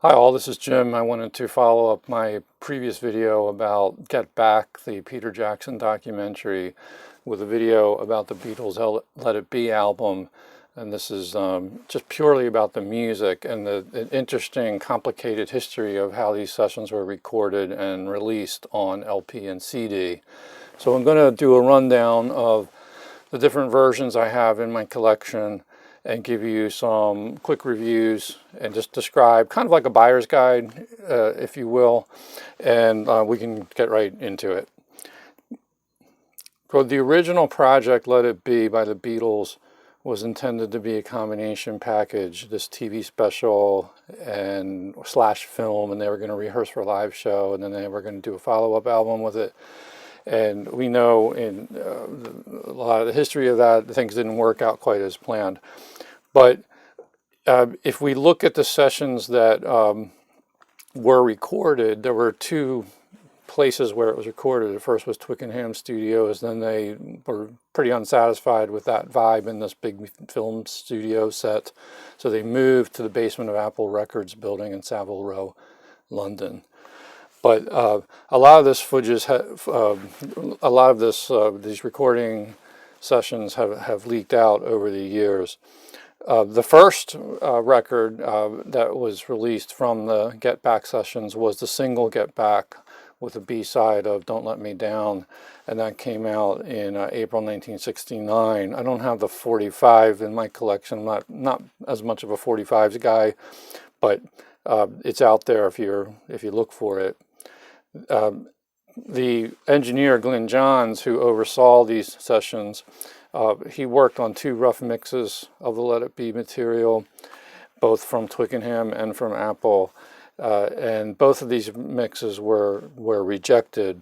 Hi all, this is Jim. I wanted to follow up my previous video about Get Back, the Peter Jackson documentary, with a video about the Beatles Let It Be album. And this is just purely about the music and the interesting, complicated history of how these sessions were recorded and released on LP and CD. So I'm going to do a rundown of the different versions I have in my collection and give you some quick reviews and just describe kind of like a buyer's guide, if you will, and we can get right into it. So the original project, Let It Be by the Beatles, was intended to be a combination package, this TV special and slash film, and they were going to rehearse for a live show, and then they were going to do a follow-up album with it. And we know in a lot of the history of that, things didn't work out quite as planned. But if we look at the sessions that were recorded, there were two places where it was recorded. The first was Twickenham Studios. Then they were pretty unsatisfied with that vibe in this big film studio set. So they moved to the basement of Apple Records building in Savile Row, London. But a lot of this footage, these recording sessions have leaked out over the years. The first record that was released from the Get Back sessions was the single Get Back with a B-side of Don't Let Me Down, and that came out in April 1969. I don't have the 45 in my collection. I'm not as much of a 45s guy, but it's out there if you look for it. The engineer, Glyn Johns, who oversaw these sessions, he worked on two rough mixes of the Let It Be material, both from Twickenham and from Apple, and both of these mixes were rejected,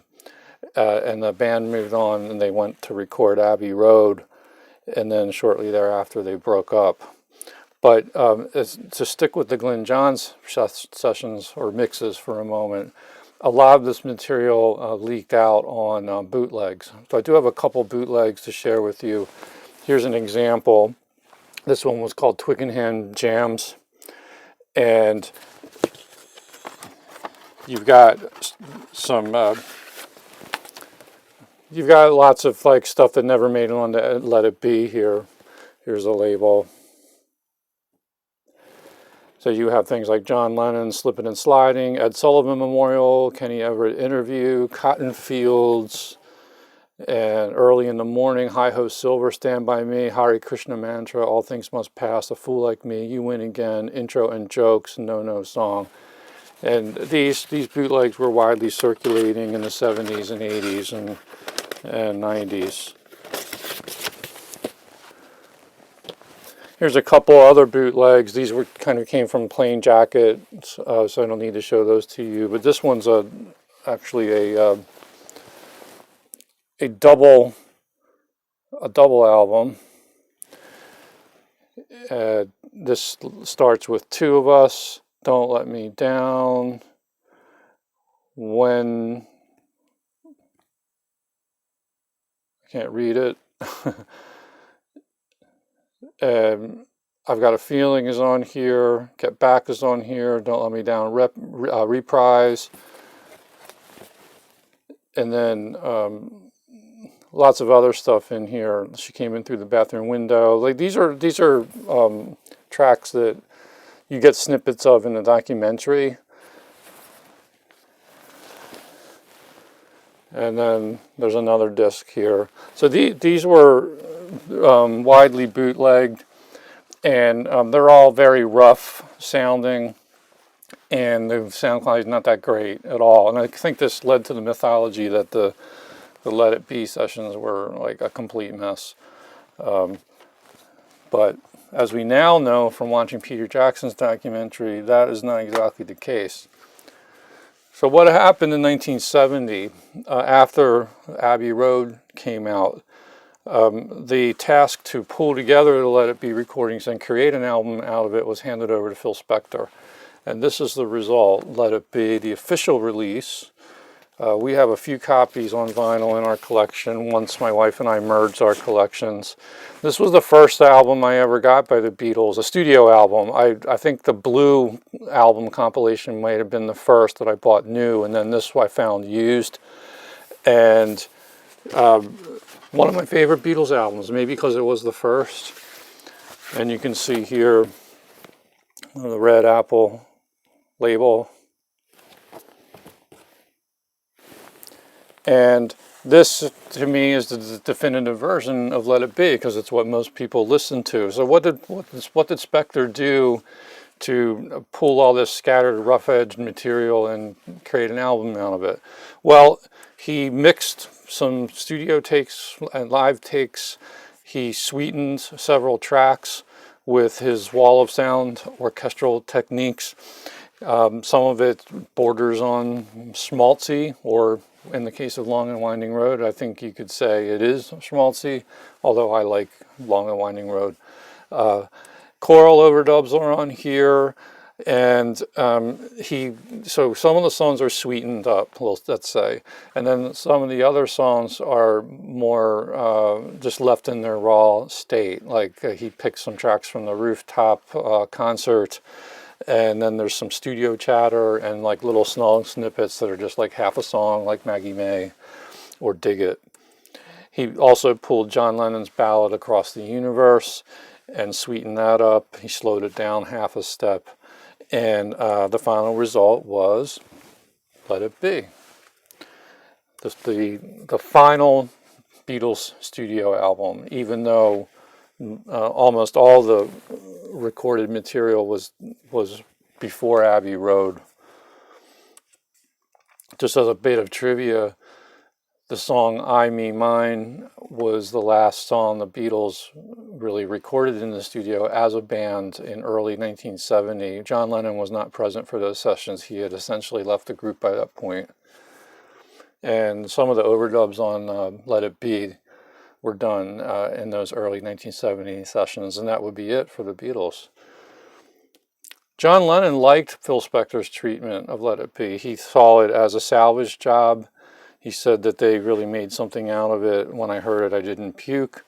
and the band moved on and they went to record Abbey Road, and then shortly thereafter they broke up. But to stick with the Glyn Johns sessions or mixes for a moment, a lot of this material leaked out on bootlegs. So I do have a couple bootlegs to share with you. Here's an example. This one was called Twickenham Jams, and you've got you've got lots of like stuff that never made it on to Let It Be here. Here's a label. So you have things like John Lennon, Slippin' and Sliding, Ed Sullivan Memorial, Kenny Everett Interview, Cotton Fields, and Early in the Morning, Hi Ho Silver, Stand By Me, Hare Krishna Mantra, All Things Must Pass, A Fool Like Me, You Win Again, Intro and Jokes, No Song. And these bootlegs were widely circulating in the 70s and 80s and 90s. Here's a couple other bootlegs. These were kind of came from Plain Jacket, so I don't need to show those to you. But this one's actually a double album. This starts with Two of Us, Don't Let Me Down, When I can't read it. I've Got a Feeling is on here, Get Back is on here, Don't Let Me Down reprise, and then lots of other stuff in here. She Came In Through the Bathroom Window. Like these are tracks that you get snippets of in the documentary. And then there's another disc here. So these were widely bootlegged, and they're all very rough sounding, and the sound quality is not that great at all. And I think this led to the mythology that the Let It Be sessions were like a complete mess. But as we now know from watching Peter Jackson's documentary, that is not exactly the case. So what happened in 1970, after Abbey Road came out, the task to pull together the Let It Be recordings and create an album out of it was handed over to Phil Spector. And this is the result, Let It Be, the official release. We have a few copies on vinyl in our collection once my wife and I merged our collections. This was the first album I ever got by the Beatles, a studio album. I think the blue album compilation might have been the first that I bought new, and then this I found used. And one of my favorite Beatles albums, maybe because it was the first. And you can see here the red apple label. And this, to me, is the definitive version of Let It Be, because it's what most people listen to. So what did Spector do to pull all this scattered rough-edged material and create an album out of it? Well, he mixed some studio takes and live takes. He sweetened several tracks with his wall of sound orchestral techniques. Some of it borders on schmaltzy, or in the case of Long and Winding Road, I think you could say it is schmaltzy, although I like Long and Winding Road. Choral overdubs are on here, and so some of the songs are sweetened up, let's say, and then some of the other songs are more just left in their raw state. Like he picked some tracks from the Rooftop concert, and then there's some studio chatter and like little song snippets that are just like half a song, like Maggie May or Dig It. He also pulled John Lennon's ballad Across the Universe and sweetened that up. He slowed it down half a step. And the final result was Let It Be. The final Beatles studio album, even though almost all the recorded material was before Abbey Road. Just as a bit of trivia, the song I, Me, Mine was the last song the Beatles really recorded in the studio as a band in early 1970. John Lennon was not present for those sessions. He had essentially left the group by that point. And some of the overdubs on Let It Be were done in those early 1970 sessions, and that would be it for the Beatles. John Lennon liked Phil Spector's treatment of Let It Be. He saw it as a salvage job. He said that they really made something out of it. When I heard it, I didn't puke.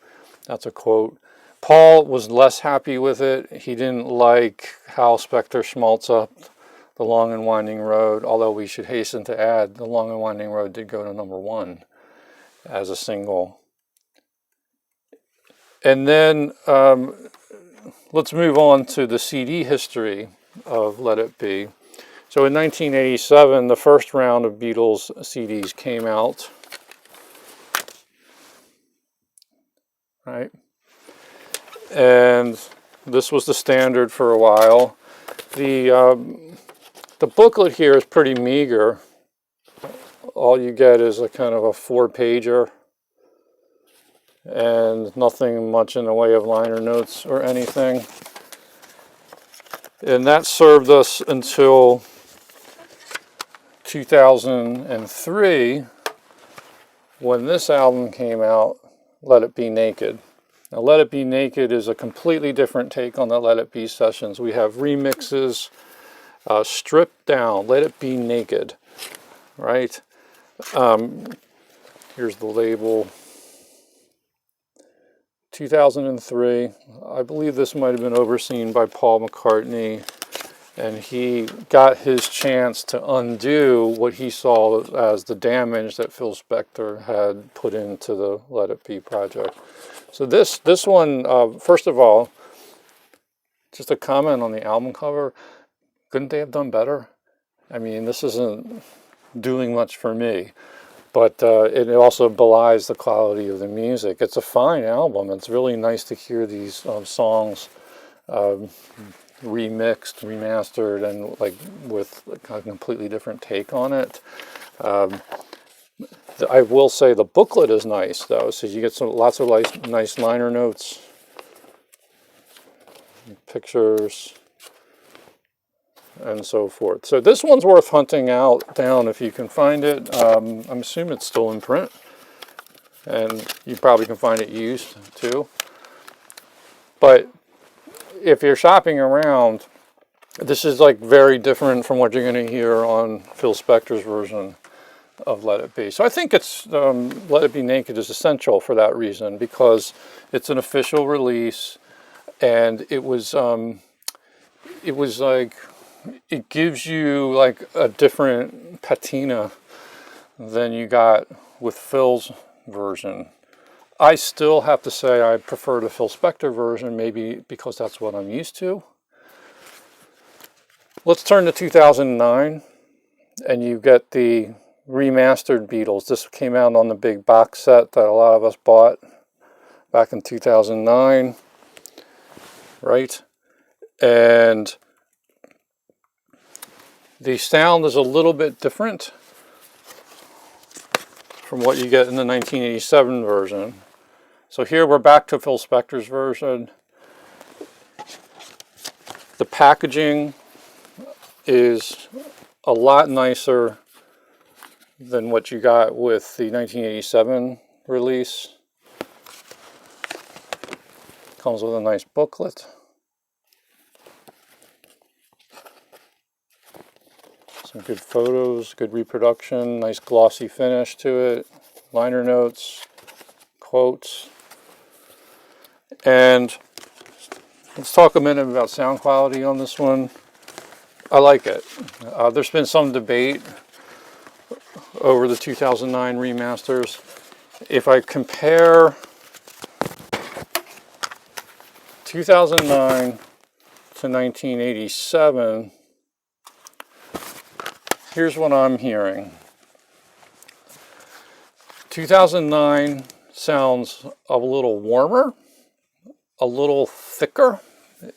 That's a quote. Paul was less happy with it. He didn't like how Spector schmaltz up The Long and Winding Road, although we should hasten to add, The Long and Winding Road did go to #1 as a single. And then let's move on to the CD history of Let It Be. So in 1987, the first round of Beatles CDs came out, right? And this was the standard for a while. The booklet here is pretty meager. All you get is a kind of a 4-pager and nothing much in the way of liner notes or anything. And that served us until 2003, when this album came out, Let It Be Naked. Now, Let It Be Naked is a completely different take on the Let It Be sessions. We have remixes, stripped down, Let It Be Naked, right? Here's the label. 2003. I believe this might have been overseen by Paul McCartney, and he got his chance to undo what he saw as the damage that Phil Spector had put into the Let It Be project. So this one, first of all, just a comment on the album cover. Couldn't they have done better? I mean, this isn't doing much for me, but it also belies the quality of the music. It's a fine album. It's really nice to hear these songs remixed, remastered, and like with a completely different take on it. I will say the booklet is nice though, so you get lots of nice liner notes, pictures, and so forth. So this one's worth hunting down if you can find it. I'm assuming it's still in print, and you probably can find it used too. But if you're shopping around, this is like very different from what you're going to hear on Phil Spector's version of Let It Be. So I think it's Let It Be Naked is essential for that reason, because it's an official release, and it was like it gives you like a different patina than you got with Phil's version. I still have to say I prefer the Phil Spector version, maybe because that's what I'm used to. Let's turn to 2009, and you get the Remastered Beetles. This came out on the big box set that a lot of us bought back in 2009, right? And the sound is a little bit different from what you get in the 1987 version. So here we're back to Phil Spector's version. The packaging is a lot nicer than what you got with the 1987 release. Comes with a nice booklet. Some good photos, good reproduction, nice glossy finish to it, liner notes, quotes. And let's talk a minute about sound quality on this one. I like it. There's been some debate over the 2009 remasters. If I compare 2009 to 1987, here's what I'm hearing. 2009 sounds a little warmer, a little thicker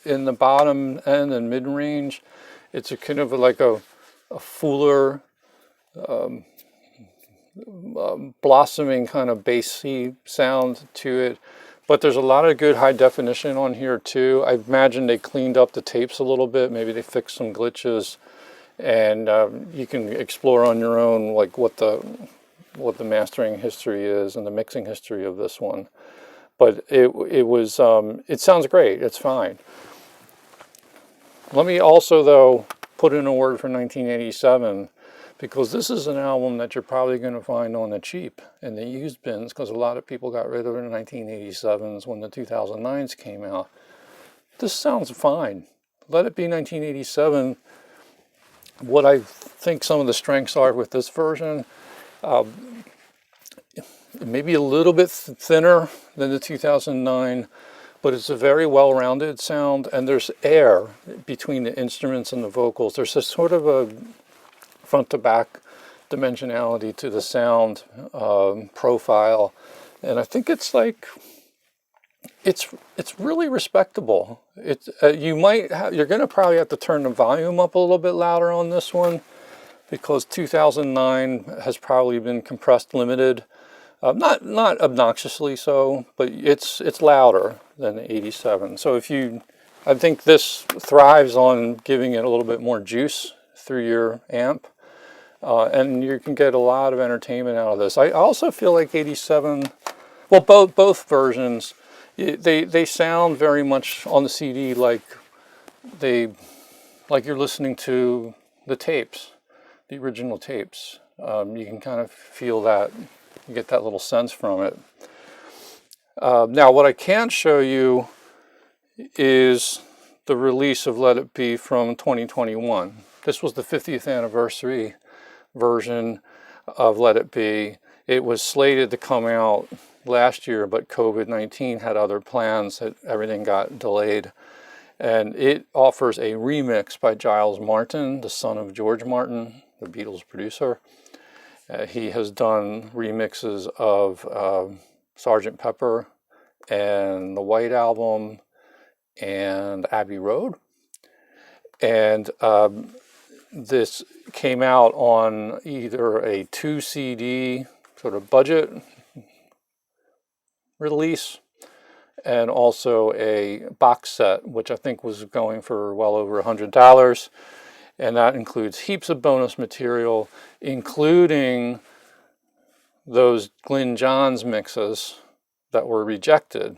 in the bottom end and mid-range. It's a kind of like a fuller, blossoming kind of bassy sound to it. But there's a lot of good high definition on here too. I imagine they cleaned up the tapes a little bit. Maybe they fixed some glitches, and you can explore on your own like what the mastering history is and the mixing history of this one. But it sounds great. It's fine. Let me also though put in a word for 1987, because this is an album that you're probably going to find on the cheap in the used bins, because a lot of people got rid of the 1987s when the 2009s came out. This sounds fine. Let It Be 1987. What I think some of the strengths are with this version, maybe a little bit thinner than the 2009, but it's a very well-rounded sound, and there's air between the instruments and the vocals. There's a sort of a front-to-back dimensionality to the sound profile, and I think it's like it's really respectable. You're going to probably have to turn the volume up a little bit louder on this one, because 2009 has probably been compressed limited. Not obnoxiously so, but it's louder than 87. So I think this thrives on giving it a little bit more juice through your amp, and you can get a lot of entertainment out of this. I also feel like 87, well, both versions, they sound very much on the CD like you're listening to the tapes, the original tapes. You can kind of feel that. You get that little sense from it. Now, what I can show you is the release of Let It Be from 2021. This was the 50th anniversary version of Let It Be. It was slated to come out last year, but COVID-19 had other plans. Everything got delayed. And it offers a remix by Giles Martin, the son of George Martin, the Beatles producer. He has done remixes of Sgt. Pepper and the White Album and Abbey Road. And this came out on either a 2 CD sort of budget release, and also a box set, which I think was going for well over $100. And that includes heaps of bonus material, including those Glyn Johns mixes that were rejected.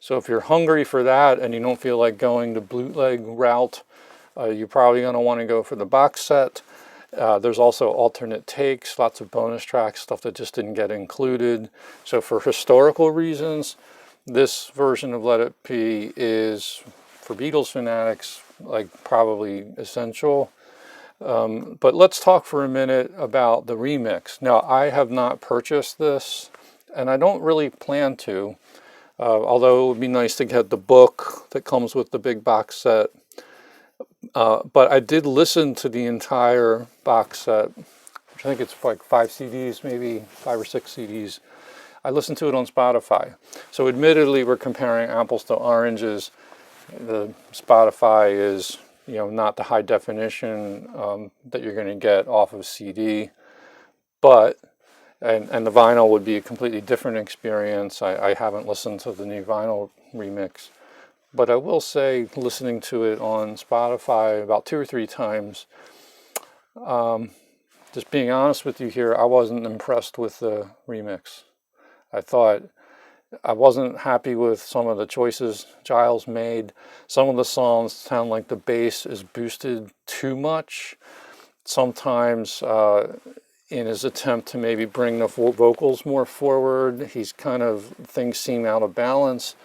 So if you're hungry for that and you don't feel like going the bootleg route, you're probably going to want to go for the box set. There's also alternate takes, lots of bonus tracks, stuff that just didn't get included. So for historical reasons, this version of Let It Be is, for Beatles fanatics, like probably essential. But let's talk for a minute about the remix. Now, I have not purchased this, and I don't really plan to, although it would be nice to get the book that comes with the big box set. But I did listen to the entire box set, which I think it's like 5 CDs, maybe 5 or 6 CDs. I listened to it on Spotify. So admittedly, we're comparing apples to oranges. The Spotify is, you know, not the high definition that you're going to get off of CD, but and the vinyl would be a completely different experience. I haven't listened to the new vinyl remix, but I will say, listening to it on Spotify about 2 or 3 times, just being honest with you here, I wasn't impressed with the remix. I thought I wasn't happy with some of the choices Giles made. Some of the songs sound like the bass is boosted too much. Sometimes in his attempt to maybe bring the vocals more forward, things seem out of balance.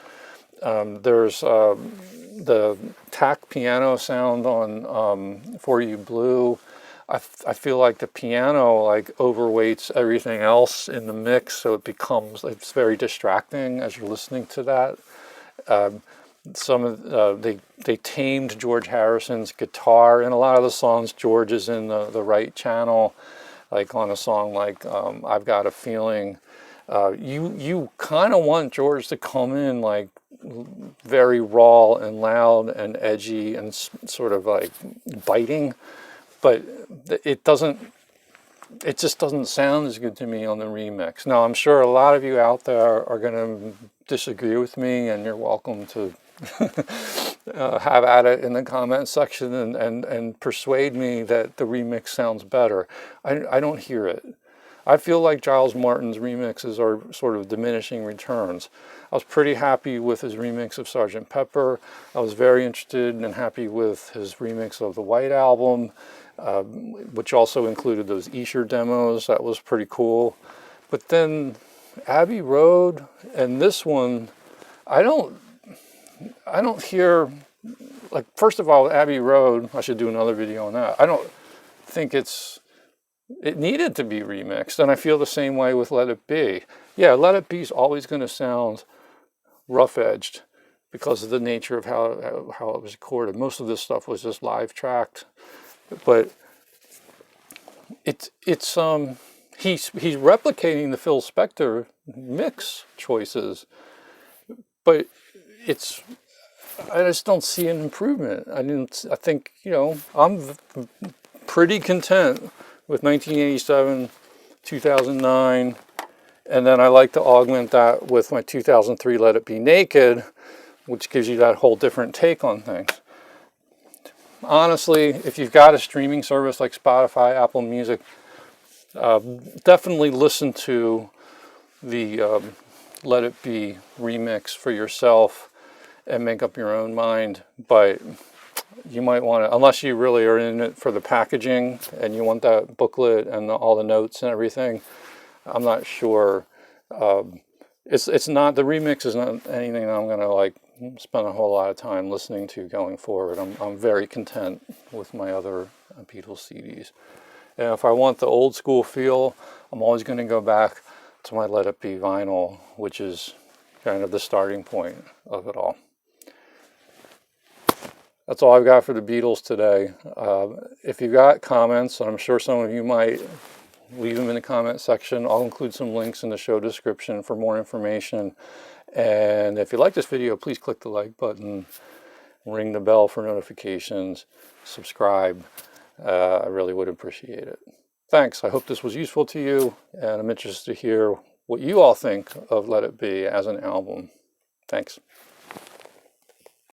There's the tack piano sound on For You Blue. I feel like the piano like overweights everything else in the mix, so it's very distracting as you're listening to that. They tamed George Harrison's guitar in a lot of the songs. George is in the right channel, like on a song like I've Got a Feeling. You kind of want George to come in like very raw and loud and edgy and sort of like biting, but it just doesn't sound as good to me on the remix. Now, I'm sure a lot of you out there are going to disagree with me, and you're welcome to have at it in the comment section and persuade me that the remix sounds better. I don't hear it. I feel like Giles Martin's remixes are sort of diminishing returns. I was pretty happy with his remix of Sgt. Pepper. I was very interested and happy with his remix of the White Album, which also included those Esher demos. That was pretty cool. But then Abbey Road and this one, I don't hear, like, first of all, Abbey Road, I should do another video on that. I don't think it needed to be remixed, and I feel the same way with Let It Be. Yeah, Let It Be is always going to sound rough-edged because of the nature of how it was recorded. Most of this stuff was just live tracked, but he's replicating the Phil Spector mix choices, but I just don't see an improvement. I think, you know, I'm pretty content with 1987, 2009, and then I like to augment that with my 2003 Let It Be Naked, which gives you that whole different take on things. Honestly, if you've got a streaming service like Spotify, Apple Music, definitely listen to the Let It Be remix for yourself and make up your own mind. But you might want to, unless you really are in it for the packaging and you want that booklet and all the notes and everything, I'm not sure. It's not, the remix is not anything that I'm going to like spend a whole lot of time listening to going forward. I'm very content with my other Beatles CDs. And if I want the old school feel, I'm always going to go back to my Let It Be vinyl, which is kind of the starting point of it all. That's all I've got for the Beatles today. If you've got comments, and I'm sure some of you might, leave them in the comment section. I'll include some links in the show description for more information. And if you like this video, please click the like button, ring the bell for notifications, subscribe. I really would appreciate it. Thanks. I hope this was useful to you, and I'm interested to hear what you all think of Let It Be as an album. Thanks.